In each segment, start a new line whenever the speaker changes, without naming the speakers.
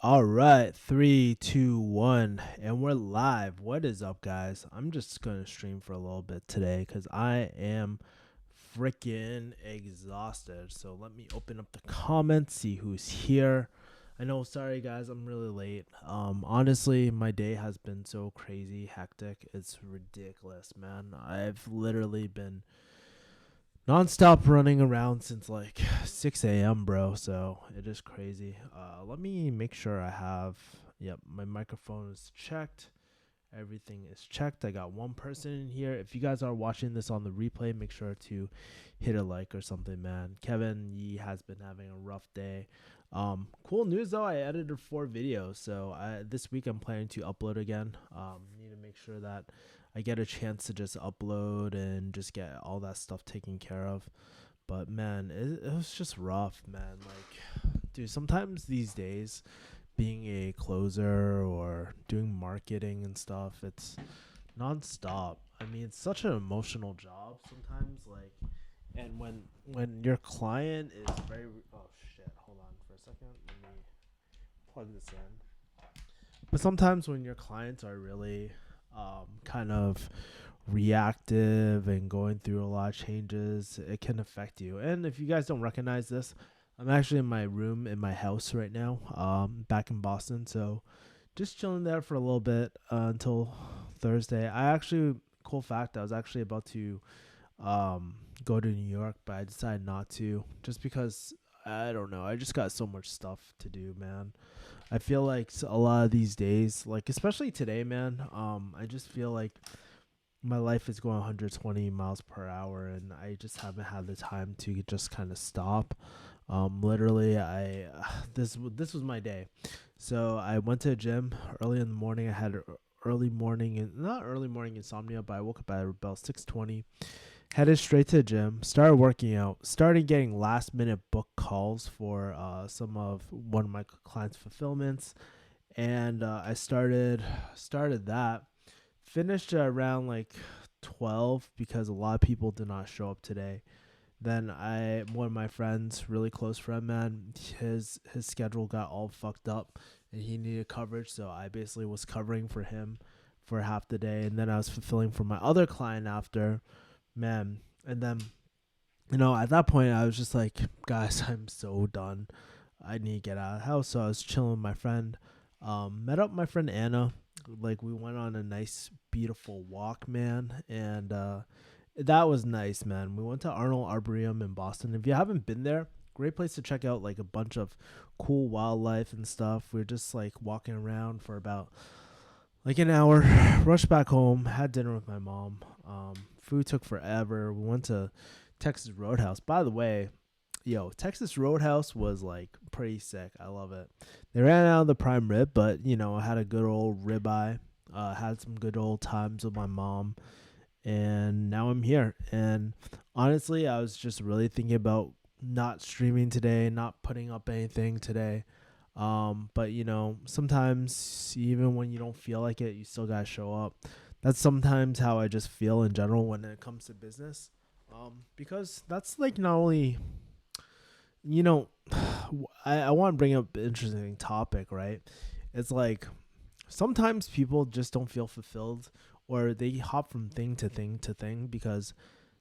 All right, three, two, one, and we're live. What is up, guys? I'm just gonna stream for a little bit today because I am freaking exhausted. So let me open up the comments, see who's here. I know, sorry guys, I'm really late. Honestly, my day has been so crazy, hectic. It's ridiculous, man. I've literally been nonstop running around since like 6 a.m., bro. So it is crazy. Let me make sure I have. Yep, my microphone is checked. Everything is checked. I got one person in here. If you guys are watching this on the replay, make sure to hit a like or something, man. Kevin Yee has been having a rough day. Cool news though. I edited 4 videos, so this week I'm planning to upload again. Need to make sure that I get a chance to just upload and just get all that stuff taken care of. But man, it was just rough, man. Like, dude, sometimes these days being a closer or doing marketing and stuff, it's nonstop. I mean, it's such an emotional job sometimes. Like, and when your client is very oh shit, hold on for a second. Let me plug this in. But sometimes when your clients are really kind of reactive and going through a lot of changes, it can affect you. And if you guys don't recognize this, I'm actually in my room in my house right now, back in Boston. So just chilling there for a little bit until Thursday. Cool fact, I was actually about to go to New York, but I decided not to just because I don't know. I just got so much stuff to do, man. I feel like a lot of these days, like especially today, man, I just feel like my life is going 120 miles per hour and I just haven't had the time to just kind of stop. Literally, this was my day. So I went to the gym early in the morning. I had early morning and not early morning insomnia, but I woke up at about 6:20. Headed straight to the gym, started working out, started getting last minute book calls for some of one of my clients' fulfillments, and I started that. Finished around like 12 because a lot of people did not show up today. Then one of my friends, really close friend, man, his schedule got all fucked up and he needed coverage, so I basically was covering for him for half the day, and then I was fulfilling for my other client after, man. And then, at that point I was just like, guys, I'm so done. I need to get out of the house. So I was chilling with my friend. Met up my friend Anna. Like, we went on a nice, beautiful walk, man, and that was nice, man. We went to Arnold Arboretum in Boston. If you haven't been there, great place to check out like a bunch of cool wildlife and stuff. We were just like walking around for about like an hour, rushed back home, had dinner with my mom. Food took forever. We went to Texas Roadhouse. By the way, Texas Roadhouse was like pretty sick. I love it. They ran out of the prime rib, but I had a good old ribeye. Had some good old times with my mom, and now I'm here. And honestly, I was just really thinking about not streaming today, not putting up anything today. But sometimes even when you don't feel like it, you still gotta show up. That's sometimes how I just feel in general when it comes to business. Because that's like not only you know, I want to bring up an interesting topic, right? It's like sometimes people just don't feel fulfilled or they hop from thing to thing to thing because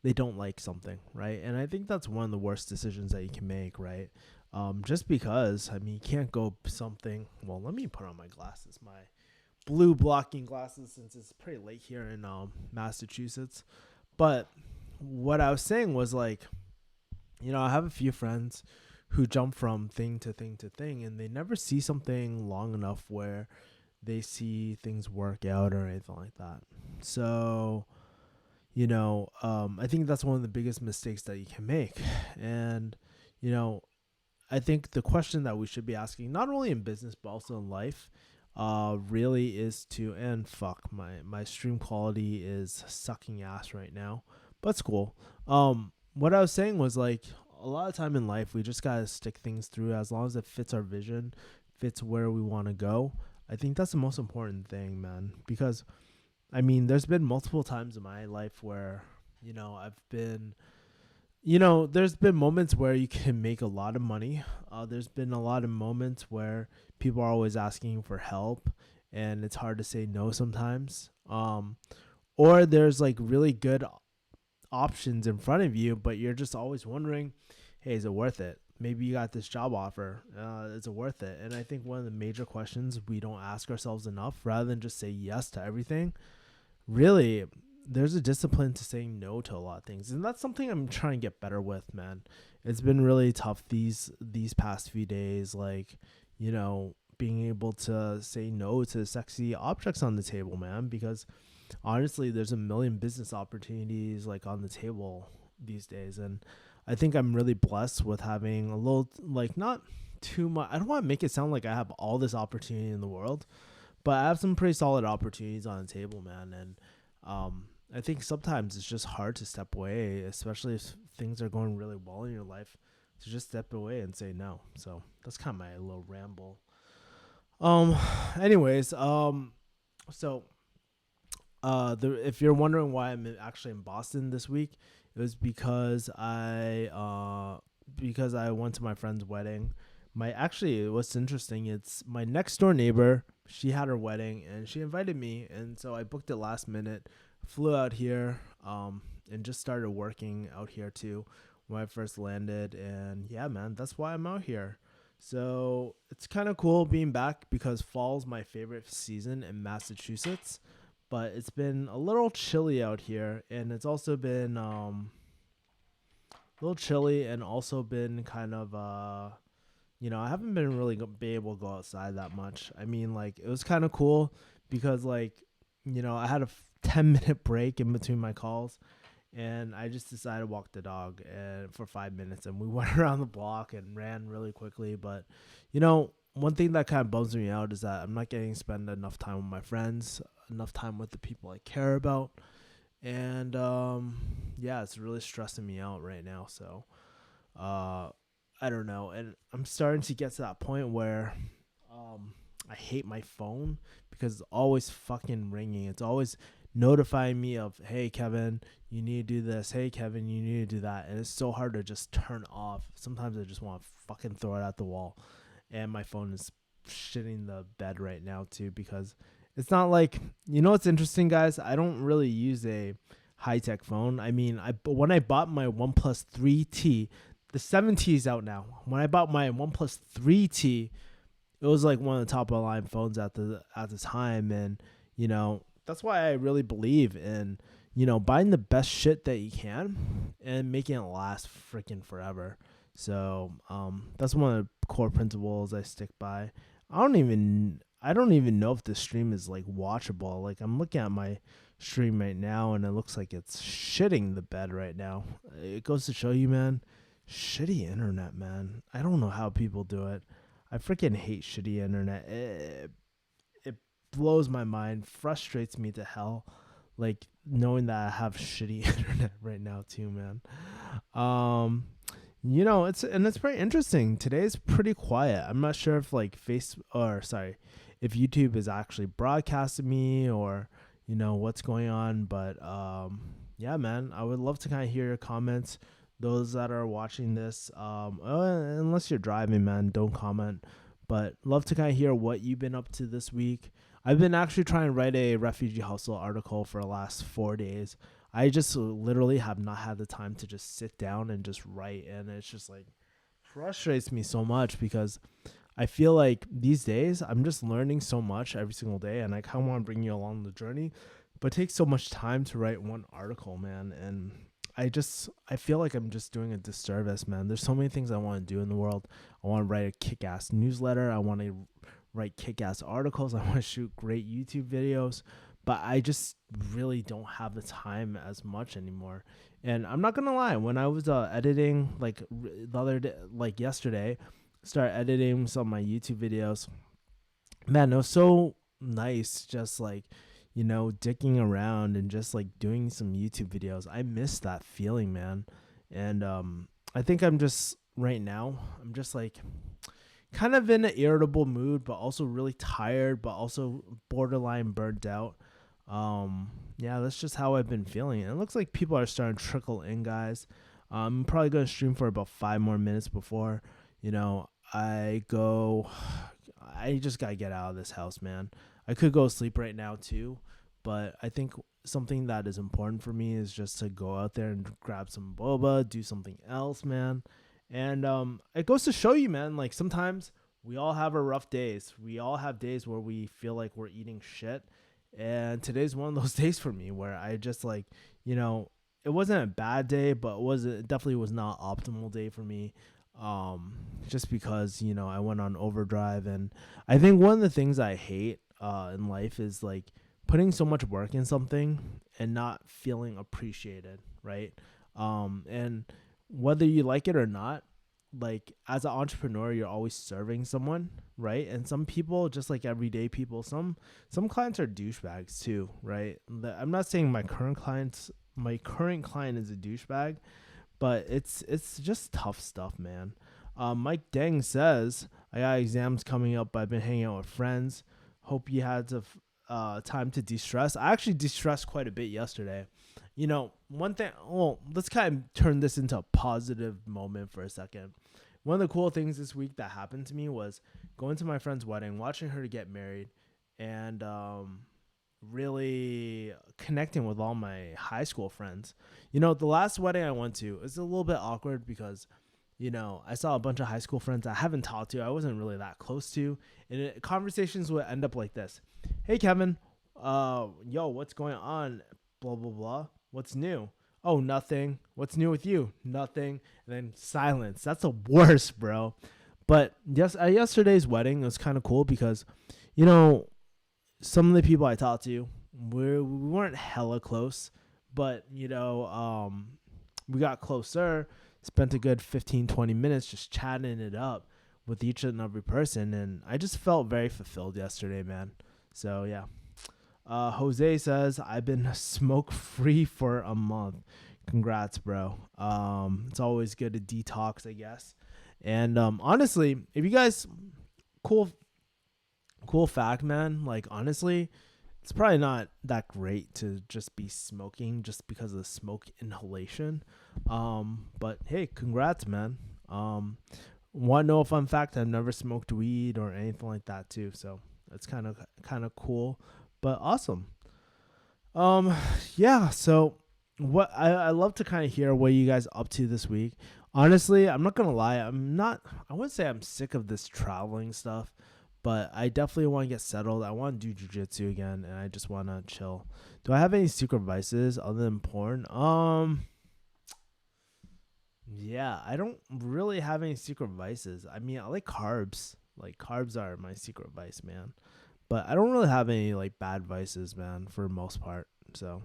they don't like something, right? And I think that's one of the worst decisions that you can make, right? Just because, I mean, you can't go something. Well, let me put on my glasses, my blue blocking glasses, since it's pretty late here in Massachusetts. But what I was saying was like, I have a few friends who jump from thing to thing to thing, and they never see something long enough where they see things work out or anything like that. So, I think that's one of the biggest mistakes that you can make. And, you know, I think the question that we should be asking, not only in business but also in life, really is to. And fuck, my stream quality is sucking ass right now, but it's cool. What I was saying was like a lot of time in life we just gotta stick things through as long as it fits our vision, fits where we want to go. I think that's the most important thing, man. Because I mean, there's been multiple times in my life where I've been There's been moments where you can make a lot of money. There's been a lot of moments where people are always asking for help, and it's hard to say no sometimes. Or there's like really good options in front of you, but you're just always wondering, hey, is it worth it? Maybe you got this job offer. Is it worth it? And I think one of the major questions we don't ask ourselves enough, rather than just say yes to everything, really, there's a discipline to saying no to a lot of things, and that's something I'm trying to get better with, man. It's been really tough these past few days, like, being able to say no to sexy objects on the table, man, because honestly, there's a million business opportunities like on the table these days, and I think I'm really blessed with having a little, like, not too much. I don't want to make it sound like I have all this opportunity in the world, but I have some pretty solid opportunities on the table, man. And I think sometimes it's just hard to step away, especially if things are going really well in your life, to just step away and say no. So that's kind of my little ramble. Um, anyways, so if you're wondering why I'm actually in Boston this week, it was because I went to my friend's wedding. What's interesting, it's my next door neighbor. She had her wedding and she invited me, and so I booked it last minute. Flew out here, and just started working out here too when I first landed. And yeah, man, that's why I'm out here. So it's kind of cool being back because fall's my favorite season in Massachusetts, but it's been a little chilly out here, and it's also been a little chilly, and also been kind of I haven't been really be able to go outside that much. I mean, like, it was kind of cool because, like, I had a 10-minute break in between my calls, and I just decided to walk the dog and for 5 minutes, and we went around the block and ran really quickly. But one thing that kind of bums me out is that I'm not getting to spend enough time with my friends, enough time with the people I care about, and yeah, it's really stressing me out right now. So uh, I don't know, and I'm starting to get to that point where I hate my phone because it's always fucking ringing. It's always notifying me of, hey Kevin, you need to do this. Hey Kevin, you need to do that. And it's so hard to just turn off. Sometimes I just want to fucking throw it at the wall. And my phone is shitting the bed right now too, because it's not like, what's interesting, guys? I don't really use a high tech phone. I mean, when I bought my OnePlus 3T, the 7T is out now. When I bought my OnePlus 3T, it was like one of the top of the line phones at the time, and that's why I really believe in buying the best shit that you can and making it last freaking forever. So that's one of the core principles I stick by. I don't even know if this stream is like watchable. Like, I'm looking at my stream right now and it looks like it's shitting the bed right now. It goes to show you, man, shitty internet, man. I don't know how people do it. I freaking hate shitty internet. It blows my mind, frustrates me to hell. Like, knowing that I have shitty internet right now too, man. It's pretty interesting. Today's pretty quiet. I'm not sure if like if YouTube is actually broadcasting me, or what's going on, but yeah, man, I would love to kind of hear your comments. Those that are watching this, unless you're driving, man, don't comment. But love to kind of hear what you've been up to this week. I've been actually trying to write a refugee hustle article for the last 4 days. I just literally have not had the time to just sit down and just write, and it's just like frustrates me so much because I feel like these days I'm just learning so much every single day, and I kind of want to bring you along the journey, but it takes so much time to write one article, man. And I feel like I'm just doing a disservice, man. There's so many things I want to do in the world. I want to write a kick-ass newsletter. I want to write kick-ass articles. I want to shoot great YouTube videos, but I just really don't have the time as much anymore. And I'm not gonna lie, when I was editing, like the other day, like yesterday, start editing some of my YouTube videos, man, it was so nice just like, dicking around and just like doing some YouTube videos. I miss that feeling, man. And I think I'm just like kind of in an irritable mood, but also really tired, but also borderline burnt out. Yeah, that's just how I've been feeling. And it looks like people are starting to trickle in, guys. I'm probably gonna stream for about 5 more minutes before, I go. I just gotta get out of this house, man. I could go sleep right now too, but I think something that is important for me is just to go out there and grab some boba, do something else, man. And it goes to show you, man. Like sometimes we all have our rough days. We all have days where we feel like we're eating shit, and today's one of those days for me where I just like, you know, it wasn't a bad day, but it definitely was not optimal day for me. Um, just because I went on overdrive, and I think one of the things I hate in life is like putting so much work in something and not feeling appreciated, right? And whether you like it or not, like as an entrepreneur, you're always serving someone, right? And some people, just like everyday people, some clients are douchebags too, right? I'm not saying my current client is a douchebag, but it's just tough stuff, man. Mike Deng says, I got exams coming up. I've been hanging out with friends. Hope you had time to de-stress. I actually de-stressed quite a bit yesterday. One thing, well, let's kind of turn this into a positive moment for a second. One of the cool things this week that happened to me was going to my friend's wedding, watching her get married, and really connecting with all my high school friends. The last wedding I went to is a little bit awkward because, I saw a bunch of high school friends I haven't talked to. I wasn't really that close to. And conversations would end up like this. Hey, Kevin. Yo, what's going on? Blah, blah, blah. What's new? Oh, nothing. What's new with you? Nothing. And then silence. That's the worst, bro. But yes, at yesterday's wedding, it was kind of cool because, you know, some of the people I talked to, we weren't hella close, but we got closer. Spent a good 15, 20 minutes just chatting it up with each and every person, and I just felt very fulfilled yesterday, man. So yeah. Jose says I've been smoke free for a month. Congrats, bro. It's always good to detox, I guess. And honestly, if you guys, cool fact, man. Like honestly, it's probably not that great to just be smoking just because of the smoke inhalation. But hey, congrats, man. Want to know a fun fact? I've never smoked weed or anything like that too. So that's kind of cool, but awesome. Um, yeah. So what I love to kind of hear what you guys up to this week. Honestly, I'm not gonna lie. I wouldn't say I'm sick of this traveling stuff, but I definitely want to get settled. I want to do jujitsu again, and I just want to chill. Do I have any secret vices other than porn? Yeah, I don't really have any secret vices. I mean, I like carbs. Like carbs are my secret vice, man. But I don't really have any like bad vices, man, for the most part. So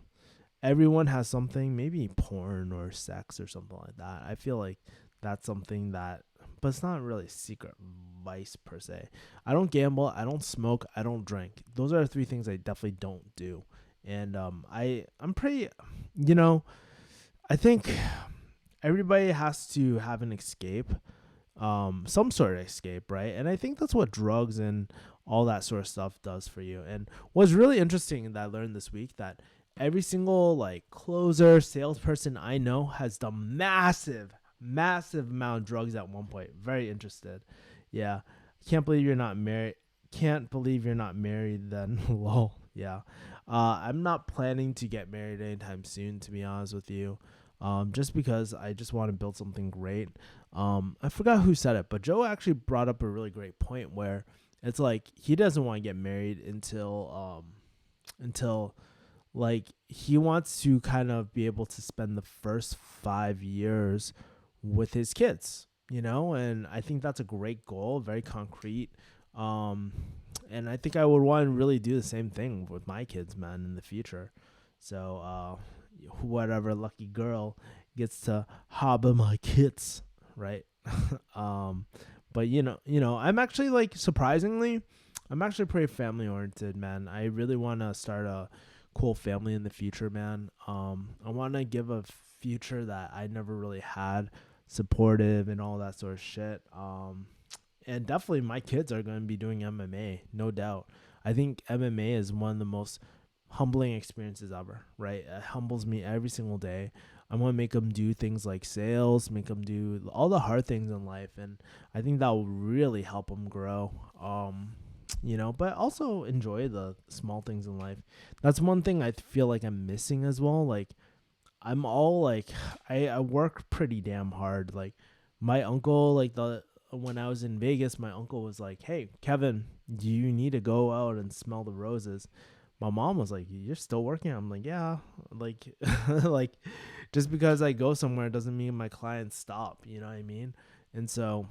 everyone has something, maybe porn or sex or something like that. I feel like that's something that, but it's not really a secret vice per se. I don't gamble, I don't smoke, I don't drink. Those are the three things I definitely don't do. And I'm pretty, you know, I think everybody has to have an escape, some sort of escape, right? And I think that's what drugs and all that sort of stuff does for you. And what's really interesting that I learned this week that every single like closer salesperson I know has done massive amount of drugs at one point. Very interested. Yeah. Can't believe you're not married. Can't believe you're not married then. Lol. Yeah. I'm not planning to get married anytime soon, to be honest with you. Just because I just want to build something great. I forgot who said it, but Joe actually brought up a really great point where it's like he doesn't want to get married until like he wants to kind of be able to spend the first 5 years with his kids, and I think that's a great goal, very concrete. Um, and I think I would want to really do the same thing with my kids, man, in the future. So, whatever lucky girl gets to harbor my kids, right? um, but I'm actually like surprisingly, I'm actually pretty family oriented, man. I really want to start a cool family in the future, man. I want to give a future that I never really had, supportive and all that sort of shit. And definitely my kids are going to be doing MMA, no doubt. I think MMA is one of the most humbling experiences ever, right? It humbles me every single day. I want to make them do things like sales, make them do all the hard things in life, and I think that will really help them grow. But also enjoy the small things in life. That's one thing I feel like I'm missing as well. Like I'm all like I work pretty damn hard. Like my uncle, like the when I was in Vegas, my uncle was like, "Hey, Kevin, do you need to go out and smell the roses?" My mom was like, "You're still working?" I'm like, "Yeah." Like like just because I go somewhere doesn't mean my clients stop, you know what I mean? And so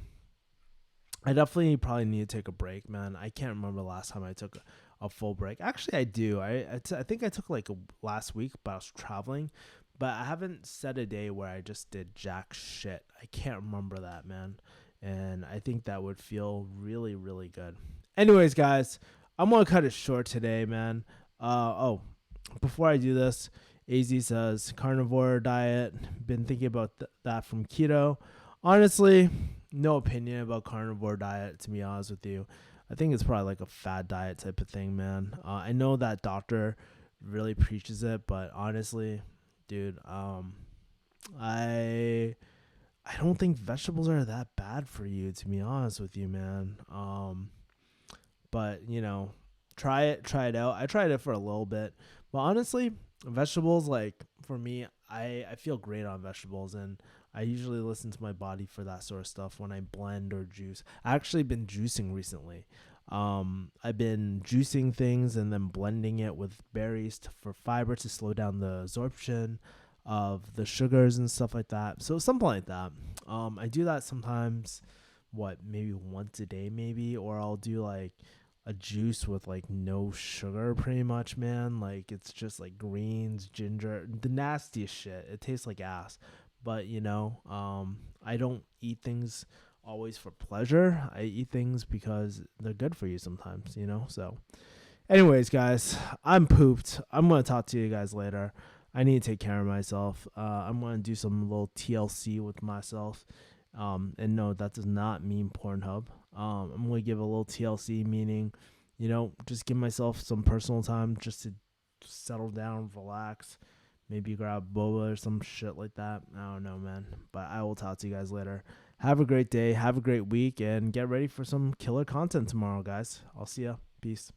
I definitely probably need to take a break, man. I can't remember the last time I took a full break. Actually, I do. I think I took like last week, but I was traveling. But I haven't set a day where I just did jack shit. I can't remember that, man. And I think that would feel really, really good. Anyways, guys, I'm gonna cut it short today, man. Before I do this, AZ says carnivore diet. Been thinking about that from keto. Honestly, no opinion about carnivore diet, to be honest with you. I think it's probably like a fad diet type of thing, man. I know that doctor really preaches it, but honestly, dude, I I don't think vegetables are that bad for you, to be honest with you, man. But try it out. I tried it for a little bit, but honestly, vegetables, like for me, I feel great on vegetables, and I usually listen to my body for that sort of stuff when I blend or juice. I actually been juicing recently. I've been juicing things and then blending it with berries for fiber to slow down the absorption of the sugars and stuff like that. So something like that. I do that sometimes. What, maybe once a day, maybe, or I'll do like a juice with like no sugar, pretty much, man. Like it's just like greens, ginger, the nastiest shit. It tastes like ass. But I don't eat things always for pleasure. I eat things because they're good for you sometimes. So anyways, guys, I'm pooped. I'm gonna talk to you guys later. I need to take care of myself. I'm gonna do some little TLC with myself. And no, that does not mean Pornhub. I'm gonna give a little TLC, meaning, just give myself some personal time just to settle down, relax, maybe grab boba or some shit like that. I don't know, man. But I will talk to you guys later. Have a great day. Have a great week, and get ready for some killer content tomorrow, guys. I'll see ya. Peace.